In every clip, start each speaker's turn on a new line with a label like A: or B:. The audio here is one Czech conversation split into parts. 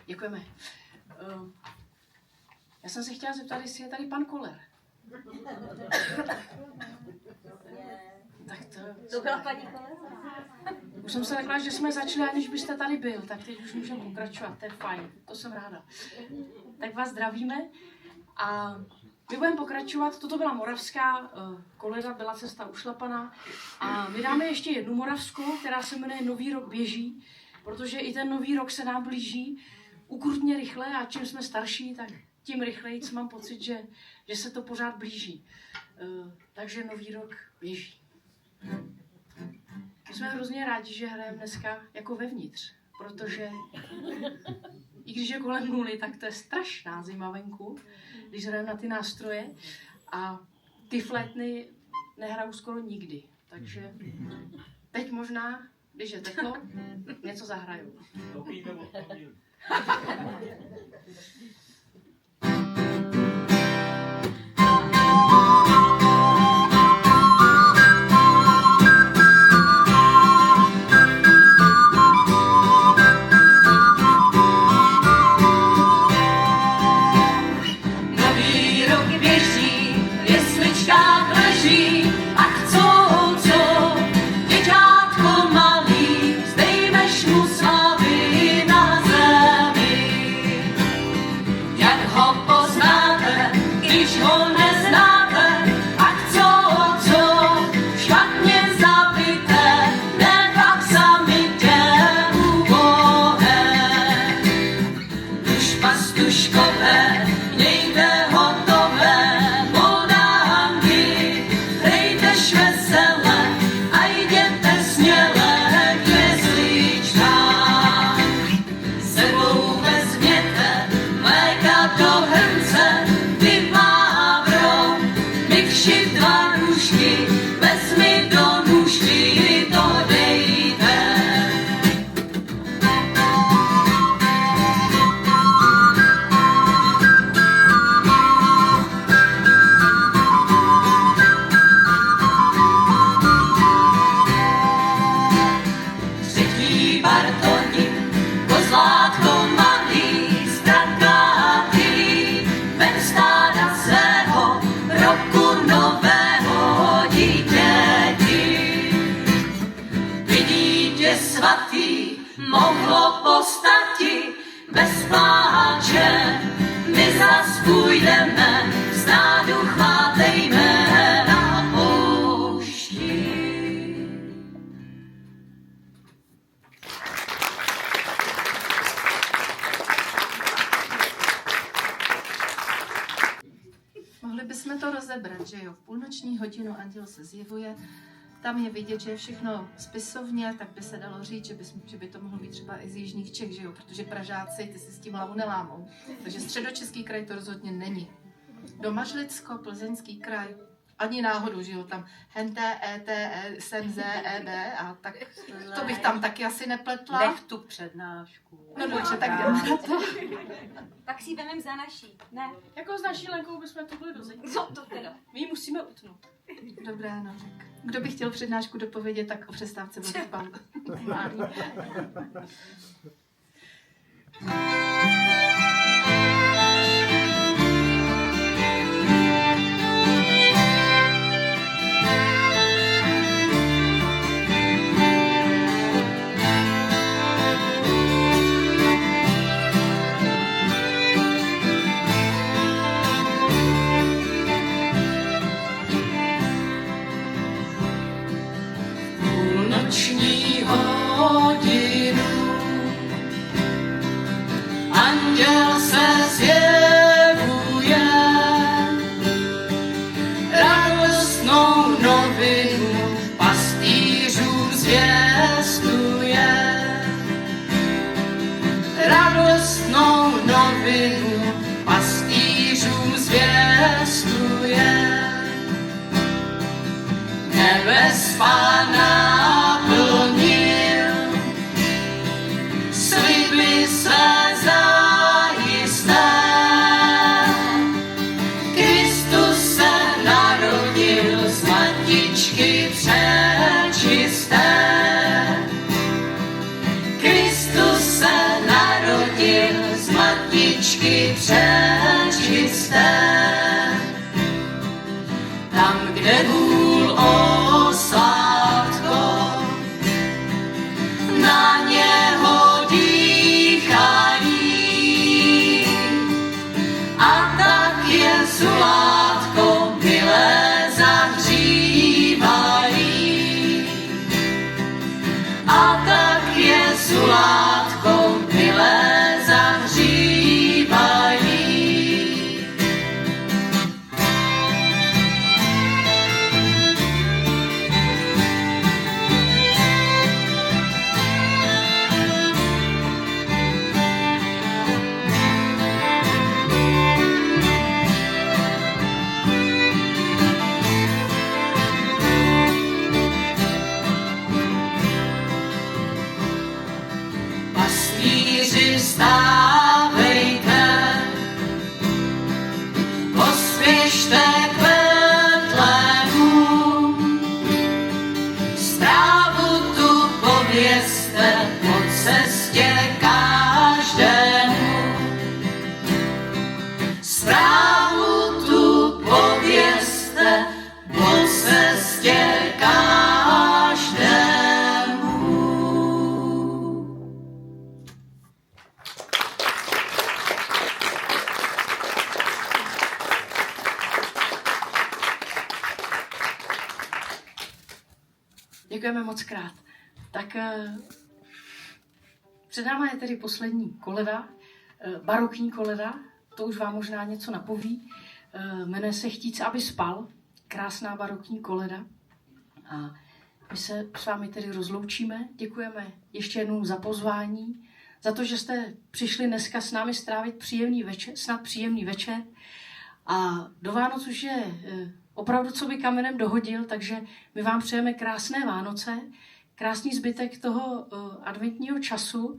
A: Děkujeme. Já jsem se chtěla zeptat, jestli je tady pan Koller. Tak
B: to byla paní Koller?
A: Už jsem se takhle, že jsme začali, aniž byste tady byl, tak teď už můžeme pokračovat, to je fajn, to jsem ráda. Tak vás zdravíme a My budeme pokračovat, toto byla moravská koleda, byla cesta ušlapaná a my dáme ještě jednu moravskou, která se jmenuje Nový rok běží, protože i ten nový rok se nám blíží ukrutně rychle a čím jsme starší, tak tím rychleji mám pocit, že se to pořád blíží. Takže nový rok běží. My jsme hrozně rádi, že hrajeme dneska jako vevnitř, protože i když je kolem 0, tak to je strašná zima venku, když hrajeme na ty nástroje a ty flétny nehrajou skoro nikdy. Takže teď možná, když je teplo, něco zahrajou.
B: Mohlo postati bez pláče, my zas půjdeme, stádu chvátejme na poušti.
C: Mohli bychom to rozebrat, že jo, v půlnoční hodinu anděl se zjevuje, tam je vidět, že je všechno spisovně, tak by se dalo říct, že by to mohlo být třeba i z jižních Čech, že jo, protože Pražáci, ty si s tím hlavu nelámou. Takže středočeský kraj to rozhodně není. Domažlicko, Plzeňský kraj, ani náhodou, že jo, tam Hente, SMZ, EB a tak to bych tam taky asi nepletla.
B: Nech tu přednášku.
C: No dobře, tak jdeme na to.
D: Pak si ji vemem za naší, ne?
A: Jako s naší Lenkou bychom to byli dození.
D: No to teda.
A: My ji musíme utnout.
C: Dobrá, no tak. Kdo by chtěl přednášku dopovědět, tak o přestávce bude spát.
B: Noční hodinu anděl se zjevuje, radostnou novinu pastýřům zvěstuje, radostnou novinu pastýřům zvěstuje. Nebes Pána naplnil, sliby své zajisté. Kristus se narodil z matičky přečisté. Kristus se narodil z matičky vstávejte, pospěšte k Betlému, zprávu tu povězte po cestě každému. Zprávu tu povězte po cestě každému.
A: Děkujeme moc krát. Tak před náma je tedy poslední koleda, barokní koleda, to už vám možná něco napoví. Jmenuje se Chtít, aby spal, krásná barokní koleda. A my se s vámi tedy rozloučíme. Děkujeme ještě jednou za pozvání, za to, že jste přišli dneska s námi strávit příjemný večer, snad příjemný večer. A do Vánoc už je opravdu, co by kamenem dohodil, takže my vám přejeme krásné Vánoce, krásný zbytek toho adventního času.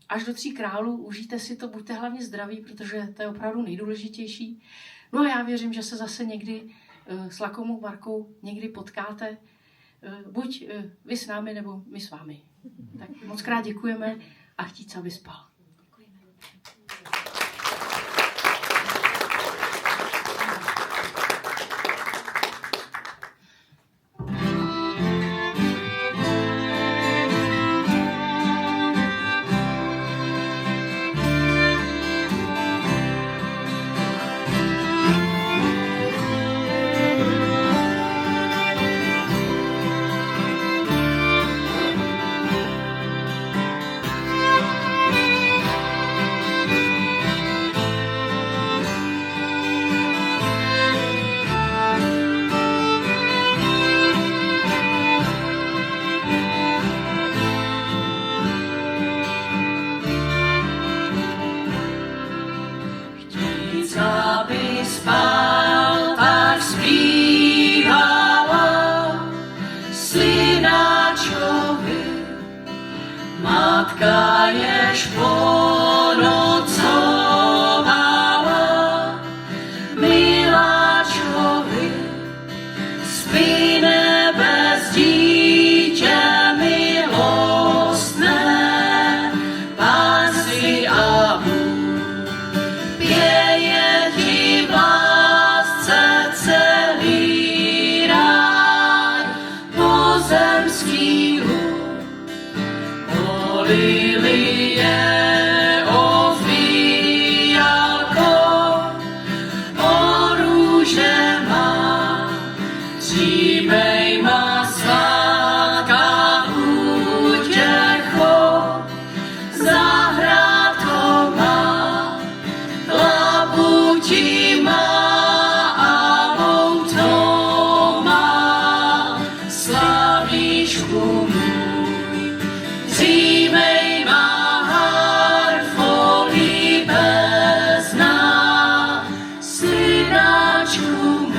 A: Až do 3 králů, užijte si to, buďte hlavně zdraví, protože to je opravdu nejdůležitější. No a já věřím, že se zase někdy s Lakomou Markou někdy potkáte, buď vy s námi, nebo my s vámi. Tak moc krát děkujeme a Chtít, aby spal.
B: Aby spal, tak zpívala synáčkovi matka, jež ponocovala miláčkovi. Spí nebes dítě milostné, Pán si a pěje ti v lásce celý ráj, pozemský luk, o lilie, o fialko, o růže má, příjmej má sladká útěcho, zahrádko má, labutí má a louto má, slavíčku můj, dřívej má harfo líbezná, synáčku můj.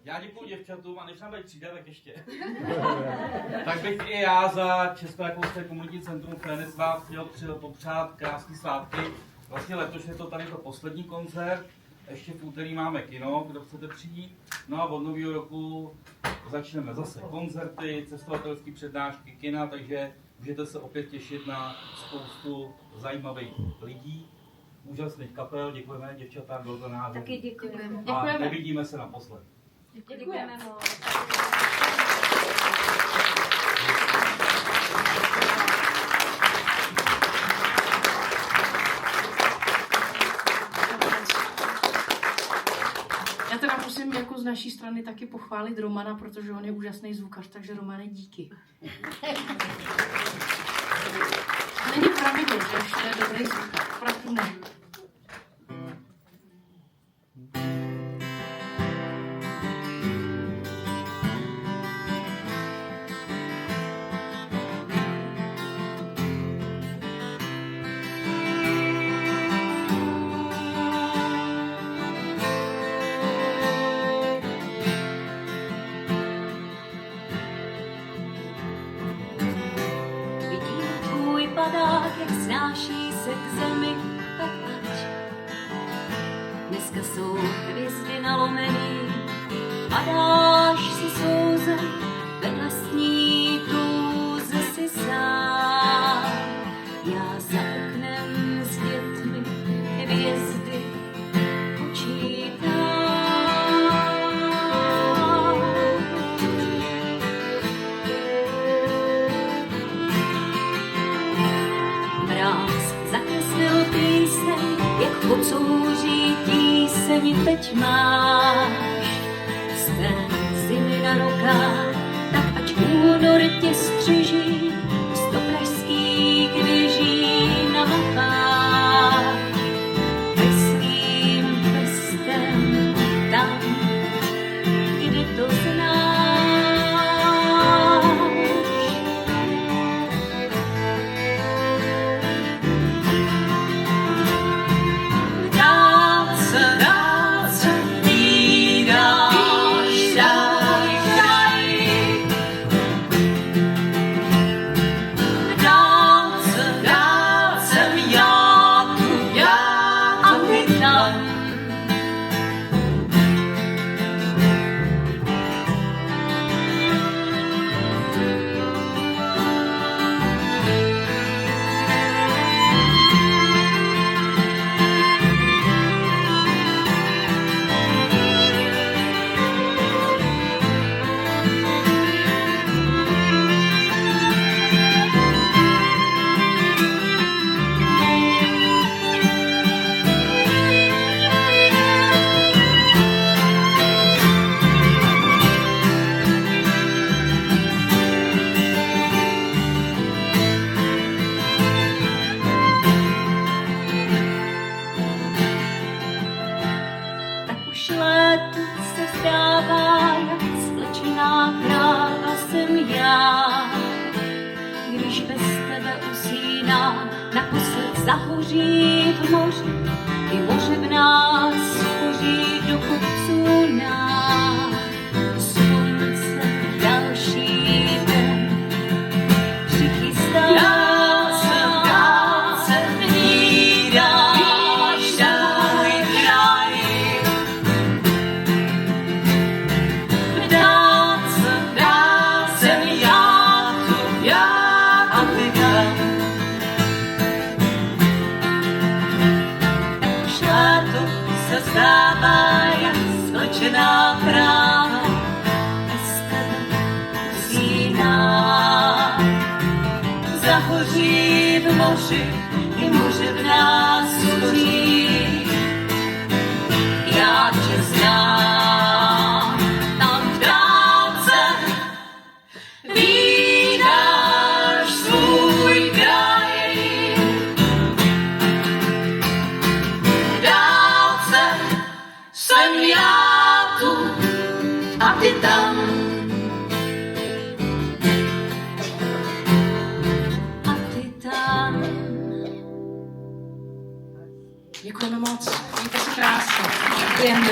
E: Já děkuju děvčatům a než nám dají přijde, tak ještě. Tak bych i já za Českorakouské komunitní centrum Fénix vás chtěl popřát krásný svátky. Vlastně letos je to tady to poslední koncert. Ještě v úterý máme kino, kdo chcete přijít. No a od nového roku začneme zase koncerty, cestovatelské přednášky, kina, takže můžete se opět těšit na spoustu zajímavých lidí. Úžasných kapel, děkujeme děvčatám do organáře.
D: Taky děkujeme.
E: A nevidíme se naposled.
D: Děkujeme moc.
A: Já teda musím jako z naší strany taky pochválit Romana, protože on je úžasný zvukař, takže Romane, díky. Není pravidlo, že to je dobrý zvukař, opravdu ne.
B: Vidím tvůj padák, jak snáší se k zemi, tak ať. Dneska jsou hvězdy nalomený, padáš si souzem, ve vlastní průze si sám. Já za oknem s dětmi hvězdy počítám. Mráz zakreslil píseň, jak pocouří tíseň teď máš. Stén zimy na rokách, tak ať únor tě střeží, sto pražských věží na mapách. Veslým prstem tam, kde to znáš. Dálce vídáš svůj kraj. Dálce jsem já tu a ty tam. Tak už léto se zdává, jak slečená kráva jsem já. Když bez tebe usínám, naposled zahoří v moři, i moře v nás hoří do kopců nás. Slunce další den přichystá. Dálce vídáš svůj kraj. Dálce já tu a ty tam. Už léto se zdává, jak slečená kráva, bez tebe usíná. Zahoří v moři, i moře v nás hoří. Já tě znám, tam v dálce vídáš svůj kraj. V dálce jsem já tu a ty tam. A ty tam.
A: Děkujeme moc, mějte se krásně.
B: Děkujeme.